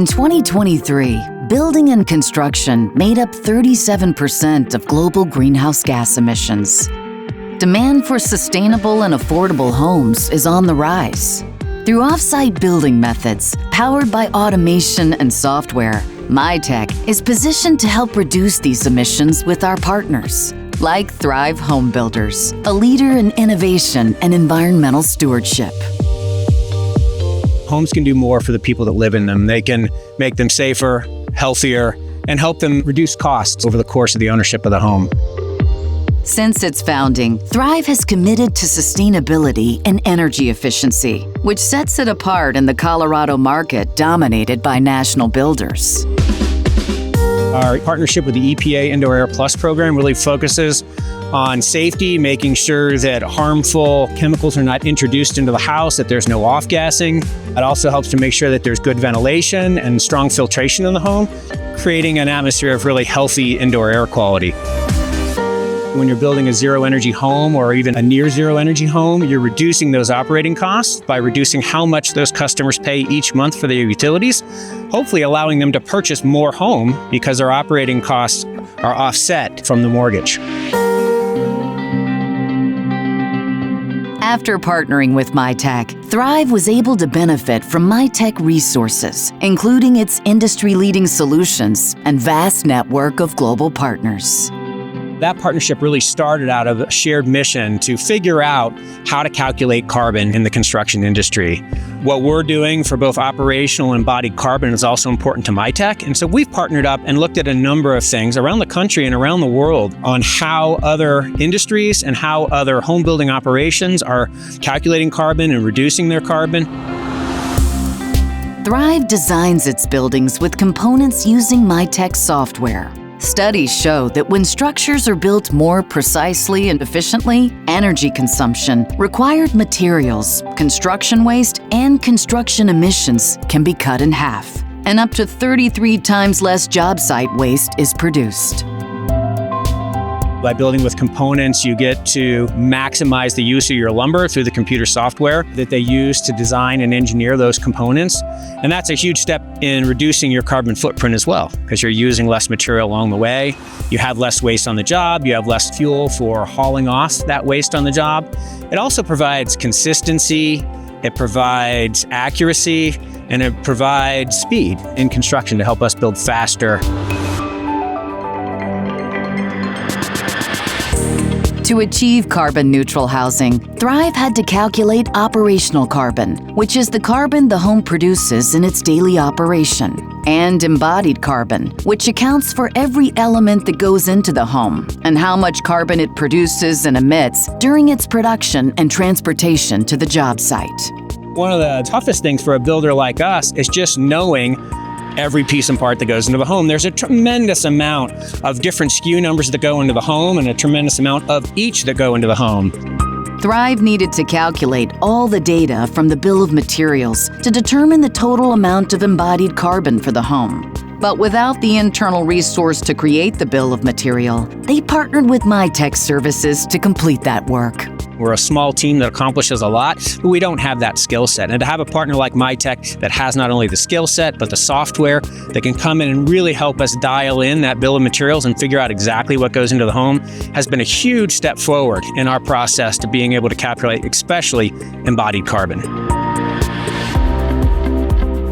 2023, building and construction made up 37% of global greenhouse gas emissions. Demand for sustainable and affordable homes is on the rise. Through offsite building methods, powered by automation and software, MiTek is positioned to help reduce these emissions with our partners, like Thrive Home Builders, a leader in innovation and environmental stewardship. Homes can do more for the people that live in them. They can make them safer, healthier, and help them reduce costs over the course of the ownership of the home. Since its founding, Thrive has committed to sustainability and energy efficiency, which sets it apart in the Colorado market dominated by national builders. Our partnership with the EPA Indoor Air Plus program really focuses on safety, making sure that harmful chemicals are not introduced into the house, that there's no off-gassing. It also helps to make sure that there's good ventilation and strong filtration in the home, creating an atmosphere of really healthy indoor air quality. When you're building a zero-energy home or even a near-zero-energy home, you're reducing those operating costs by reducing how much those customers pay each month for their utilities, hopefully allowing them to purchase more home because their operating costs are offset from the mortgage. After partnering with MiTek, Thrive was able to benefit from MiTek resources, including its industry-leading solutions and vast network of global partners. That partnership really started out of a shared mission to figure out how to calculate carbon in the construction industry. What we're doing for both operational and embodied carbon is also important to MiTek. And so we've partnered up and looked at a number of things around the country and around the world on how other industries and how other home building operations are calculating carbon and reducing their carbon. Thrive designs its buildings with components using MiTek software. Studies show that when structures are built more precisely and efficiently, energy consumption, required materials, construction waste, and construction emissions can be cut in half, and up to 33 times less job site waste is produced. By building with components, you get to maximize the use of your lumber through the computer software that they use to design and engineer those components. And that's a huge step in reducing your carbon footprint as well, because you're using less material along the way. You have less waste on the job. You have less fuel for hauling off that waste on the job. It also provides consistency. It provides accuracy, and it provides speed in construction to help us build faster. To achieve carbon-neutral housing, Thrive had to calculate operational carbon, which is the carbon the home produces in its daily operation, and embodied carbon, which accounts for every element that goes into the home and how much carbon it produces and emits during its production and transportation to the job site. One of the toughest things for a builder like us is just knowing every piece and part that goes into the home. There's a tremendous amount of different SKU numbers that go into the home and a tremendous amount of each that go into the home. Thrive needed to calculate all the data from the bill of materials to determine the total amount of embodied carbon for the home. But without the internal resource to create the bill of material, they partnered with MiTek Services to complete that work. We're a small team that accomplishes a lot, but we don't have that skill set. And to have a partner like MiTek that has not only the skill set, but the software that can come in and really help us dial in that bill of materials and figure out exactly what goes into the home has been a huge step forward in our process to being able to calculate, especially embodied carbon.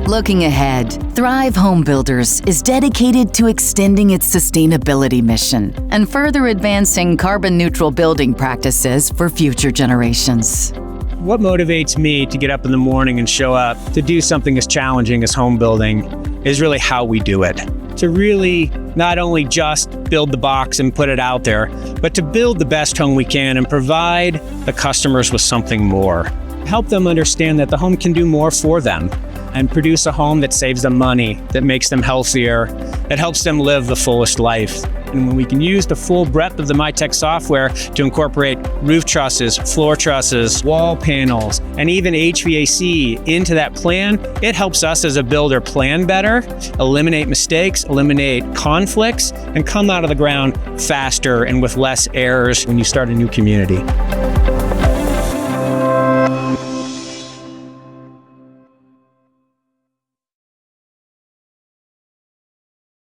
Looking ahead, Thrive Home Builders is dedicated to extending its sustainability mission and further advancing carbon-neutral building practices for future generations. What motivates me to get up in the morning and show up to do something as challenging as home building is really how we do it. To really not only just build the box and put it out there, but to build the best home we can and provide the customers with something more. Help them understand that the home can do more for them and produce a home that saves them money, that makes them healthier, that helps them live the fullest life. And when we can use the full breadth of the MiTek software to incorporate roof trusses, floor trusses, wall panels, and even HVAC into that plan, it helps us as a builder plan better, eliminate mistakes, eliminate conflicts, and come out of the ground faster and with less errors when you start a new community.